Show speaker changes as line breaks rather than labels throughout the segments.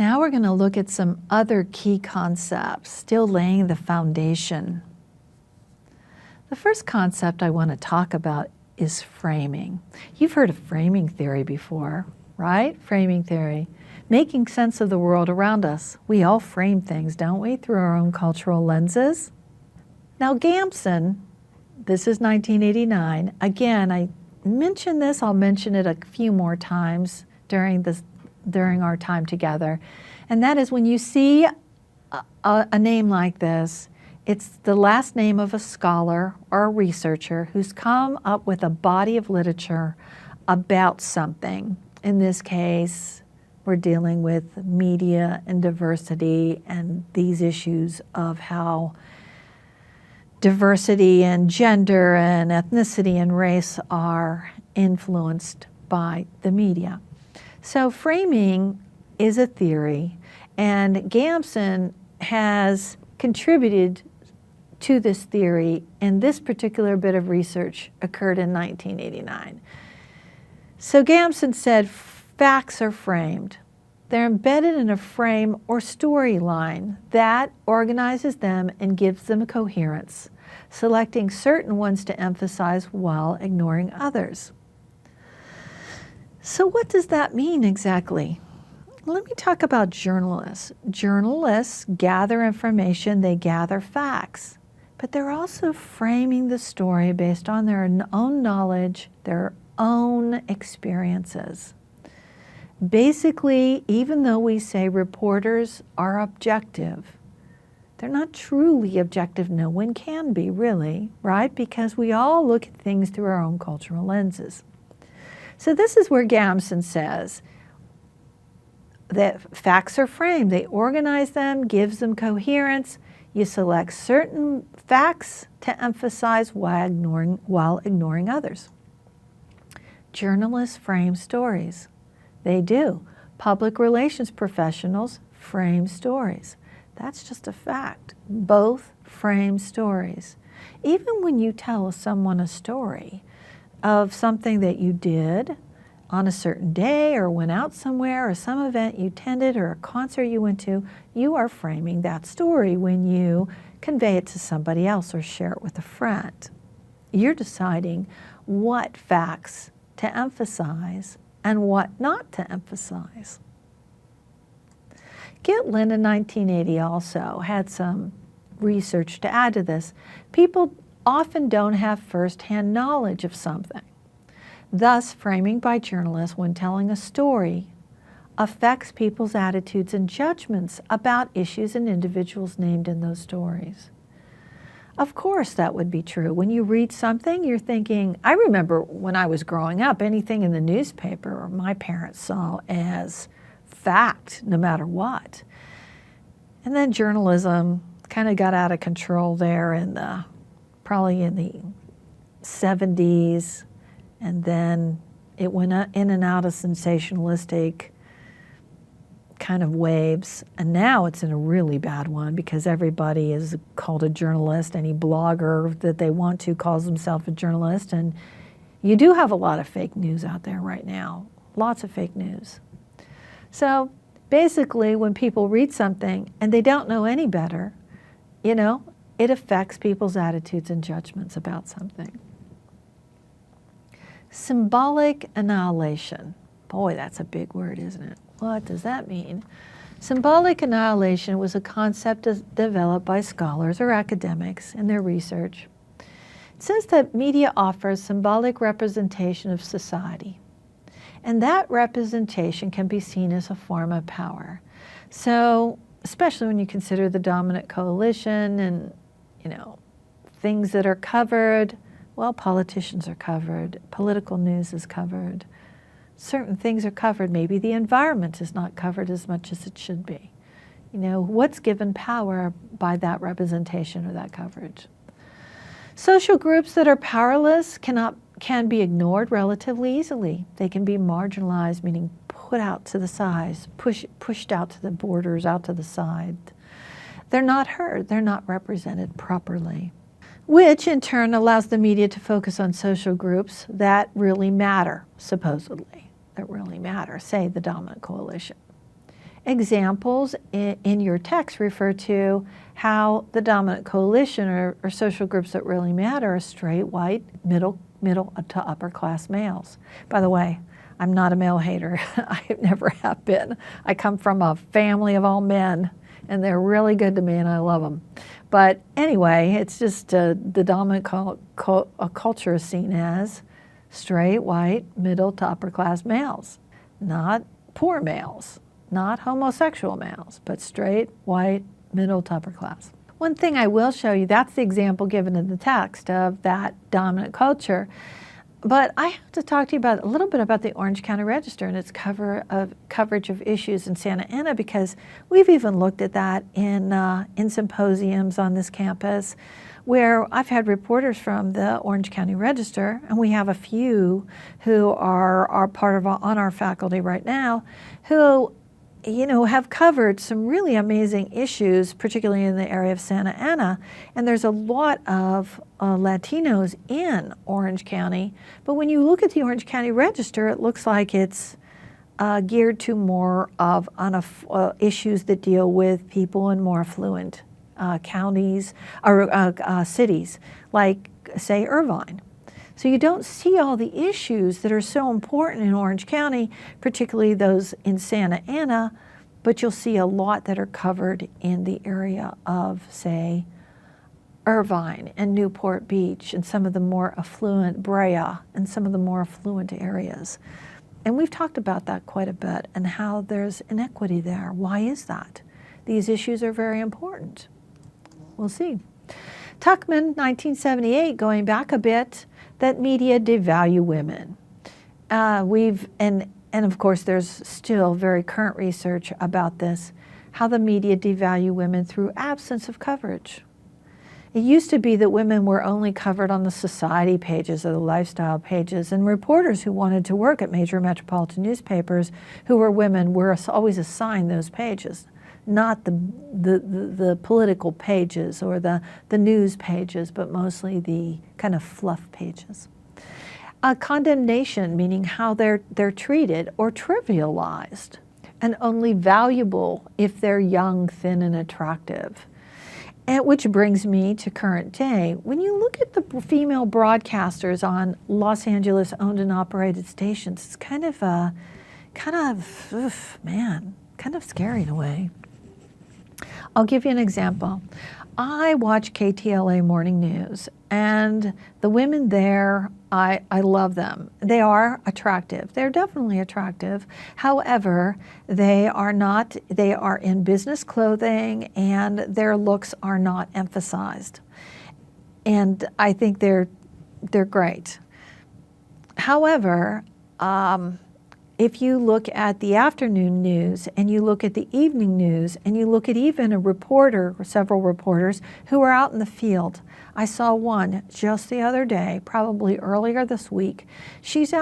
Now we're going to look at some other key concepts, still laying the foundation. The first concept I want to talk about is framing. You've heard of framing theory before, right? Framing theory. Making sense of the world around us. We all frame things, don't we, through our own cultural lenses? Now Gamson, this is 1989. Again, I mentioned this, I'll mention it a few more times during our time together. And that is when you see a name like this, it's the last name of a scholar or a researcher who's come up with a body of literature about something. In this case, we're dealing with media and diversity and these issues of how diversity and gender and ethnicity and race are influenced by the media. So framing is a theory, and Gamson has contributed to this theory, and this particular bit of research occurred in 1989. So Gamson said facts are framed. They're embedded in a frame or storyline that organizes them and gives them a coherence, selecting certain ones to emphasize while ignoring others. So what does that mean exactly? Let me talk about journalists. Journalists gather information, they gather facts, but they're also framing the story based on their own knowledge, their own experiences. Basically, even though we say reporters are objective, they're not truly objective. No one can be, really, right? Because we all look at things through our own cultural lenses. So this is where Gamson says that facts are framed. They organize them, gives them coherence. You select certain facts to emphasize while ignoring others. Journalists frame stories. They do. Public relations professionals frame stories. That's just a fact. Both frame stories. Even when you tell someone a story of something that you did on a certain day or went out somewhere or some event you attended or a concert you went to, you are framing that story when you convey it to somebody else or share it with a friend. You're deciding what facts to emphasize and what not to emphasize. Gitlin in 1980 also had some research to add to this. People often don't have first-hand knowledge of something. Thus, framing by journalists when telling a story affects people's attitudes and judgments about issues and individuals named in those stories. Of course that would be true. When you read something, you're thinking, I remember when I was growing up, anything in the newspaper my parents saw as fact, no matter what. And then journalism kind of got out of control there probably in the 70s, and then it went in and out of sensationalistic kind of waves, and now it's in a really bad one because everybody is called a journalist. Any blogger that they want to calls themselves a journalist, and you do have a lot of fake news out there right now, lots of fake news. So basically when people read something and they don't know any better, it affects people's attitudes and judgments about something. Symbolic annihilation. Boy, that's a big word, isn't it? What does that mean? Symbolic annihilation was a concept developed by scholars or academics in their research. It says that media offers symbolic representation of society, and that representation can be seen as a form of power. So, especially when you consider the dominant coalition and, things that are covered, well, politicians are covered, political news is covered, certain things are covered. Maybe the environment is not covered as much as it should be. What's given power by that representation or that coverage? Social groups that are powerless can be ignored relatively easily. They can be marginalized, meaning put out to the sides, pushed out to the borders, out to the side. They're not heard. They're not represented properly, which in turn allows the media to focus on social groups that really matter, supposedly, that really matter, say the dominant coalition. Examples in your text refer to how the dominant coalition or social groups that really matter are straight, white, middle to upper class males. By the way, I'm not a male hater. I never have been. I come from a family of all men, and they're really good to me, and I love them. But anyway, it's just the dominant culture is seen as straight, white, middle to upper class males, not poor males, not homosexual males, but straight, white, middle to upper class. One thing I will show you, that's the example given in the text of that dominant culture. But I have to talk to you a little bit about the Orange County Register and its coverage of issues in Santa Ana, because we've even looked at that in symposiums on this campus, where I've had reporters from the Orange County Register, and we have a few who are part of on our faculty right now, who have covered some really amazing issues, particularly in the area of Santa Ana. And there's a lot of Latinos in Orange County. But when you look at the Orange County Register, it looks like it's geared to more of issues that deal with people in more affluent counties or cities, like, say, Irvine. So you don't see all the issues that are so important in Orange County, particularly those in Santa Ana, but you'll see a lot that are covered in the area of, say, Irvine and Newport Beach and some of the more affluent, Brea, and some of the more affluent areas. And we've talked about that quite a bit and how there's inequity there. Why is that? These issues are very important. We'll see. Tuckman, 1978, going back a bit, that media devalue women. And of course there's still very current research about this, how the media devalue women through absence of coverage. It used to be that women were only covered on the society pages or the lifestyle pages, and reporters who wanted to work at major metropolitan newspapers who were women were always assigned those pages, not the political pages or the news pages, but mostly the kind of fluff pages. Condemnation, meaning how they're treated or trivialized, and only valuable if they're young, thin, and attractive. And which brings me to current day. When you look at the female broadcasters on Los Angeles owned and operated stations, it's kind of scary in a way. I'll give you an example. I watch KTLA Morning News, and the women there, I love them. They are attractive. They're definitely attractive. However, they are in business clothing, and their looks are not emphasized. And I think they're great. However, if you look at the afternoon news and you look at the evening news and you look at even a reporter or several reporters who are out in the field. I saw one just the other day, probably earlier this week. She's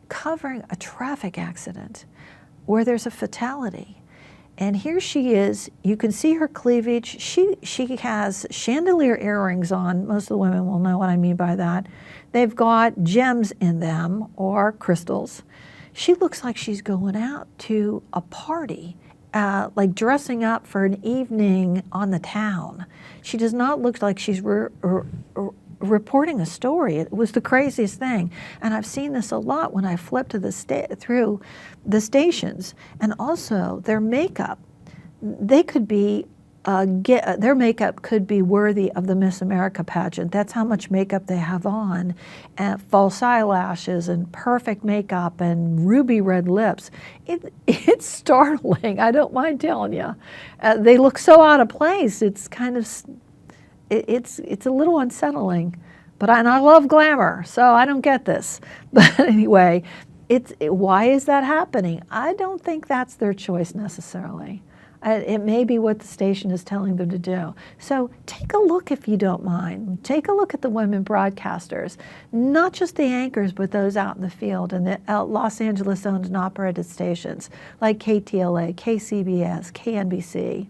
covering a traffic accident where there's a fatality. And here she is, you can see her cleavage. She has chandelier earrings on. Most of the women will know what I mean by that. They've got gems in them or crystals. She looks like she's going out to a party, like dressing up for an evening on the town. She does not look like she's reporting a story. It was the craziest thing. And I've seen this a lot when I flip to through the stations. And also their makeup, they could be, their makeup could be worthy of the Miss America pageant. That's how much makeup they have on, and false eyelashes and perfect makeup and ruby red lips. It's startling, I don't mind telling you. They look so out of place. It's kind of, it's a little unsettling, but I love glamour, so I don't get this. But anyway, why is that happening? I don't think that's their choice necessarily. It may be what the station is telling them to do. So take a look if you don't mind. Take a look at the women broadcasters, not just the anchors, but those out in the field and the Los Angeles owned and operated stations like KTLA, KCBS, KNBC.